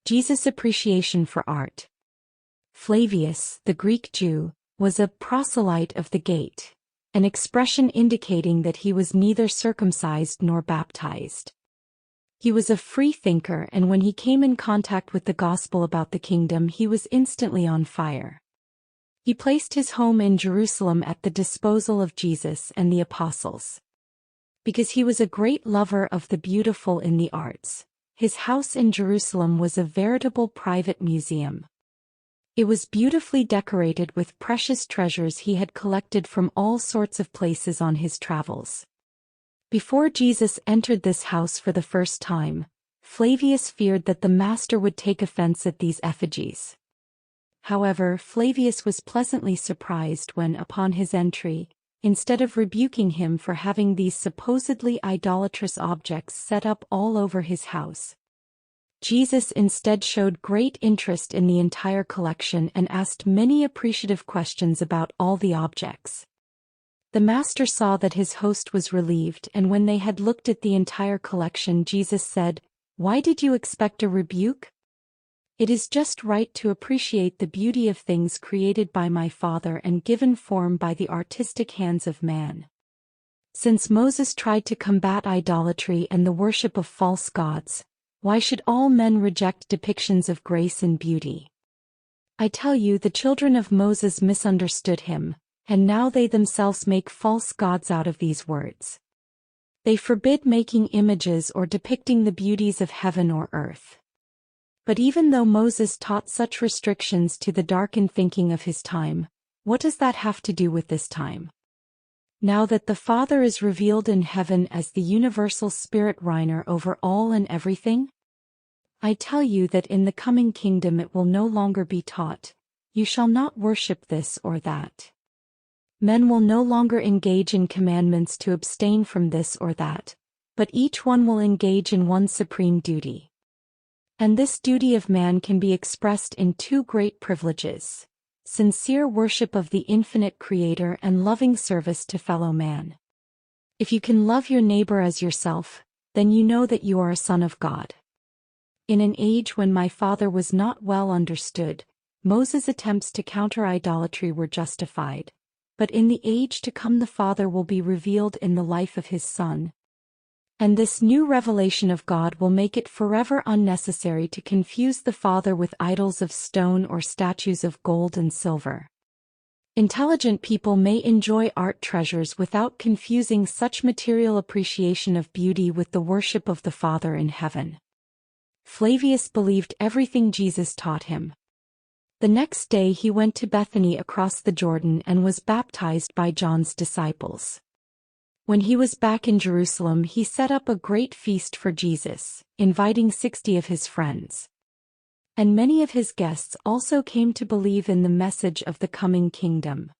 Jesus' appreciation for art. Flavius, the Greek Jew, was a proselyte of the gate, an expression indicating that he was neither circumcised nor baptized. He was a free thinker, and when he came in contact with the gospel about the kingdom, he was instantly on fire. He placed his home in Jerusalem at the disposal of Jesus and the apostles. Because he was a great lover of the beautiful in the arts, his house in Jerusalem was a veritable private museum. It was beautifully decorated with precious treasures he had collected from all sorts of places on his travels. Before Jesus entered this house for the first time, Flavius feared that the master would take offense at these effigies. However, Flavius was pleasantly surprised when, upon his entry, instead of rebuking him for having these supposedly idolatrous objects set up all over his house, Jesus instead showed great interest in the entire collection and asked many appreciative questions about all the objects. The master saw that his host was relieved, and when they had looked at the entire collection, Jesus said, "Why did you expect a rebuke? It is just right to appreciate the beauty of things created by my Father and given form by the artistic hands of man. Since Moses tried to combat idolatry and the worship of false gods, why should all men reject depictions of grace and beauty? I tell you, the children of Moses misunderstood him, and now they themselves make false gods out of these words. They forbid making images or depicting the beauties of heaven or earth." But even though Moses taught such restrictions to the darkened thinking of his time, what does that have to do with this time? Now that the Father is revealed in heaven as the universal Spirit reigner over all and everything, I tell you that in the coming kingdom it will no longer be taught, "You shall not worship this or that." Men will no longer engage in commandments to abstain from this or that, but each one will engage in one supreme duty. And this duty of man can be expressed in two great privileges: sincere worship of the infinite Creator and loving service to fellow man. If you can love your neighbor as yourself, then you know that you are a son of God. In an age when my Father was not well understood, Moses' attempts to counter idolatry were justified, but in the age to come the Father will be revealed in the life of his Son. And this new revelation of God will make it forever unnecessary to confuse the Father with idols of stone or statues of gold and silver. Intelligent people may enjoy art treasures without confusing such material appreciation of beauty with the worship of the Father in heaven. Flavius believed everything Jesus taught him. The next day he went to Bethany across the Jordan and was baptized by John's disciples. When he was back in Jerusalem, he set up a great feast for Jesus, inviting 60 of his friends. And many of his guests also came to believe in the message of the coming kingdom.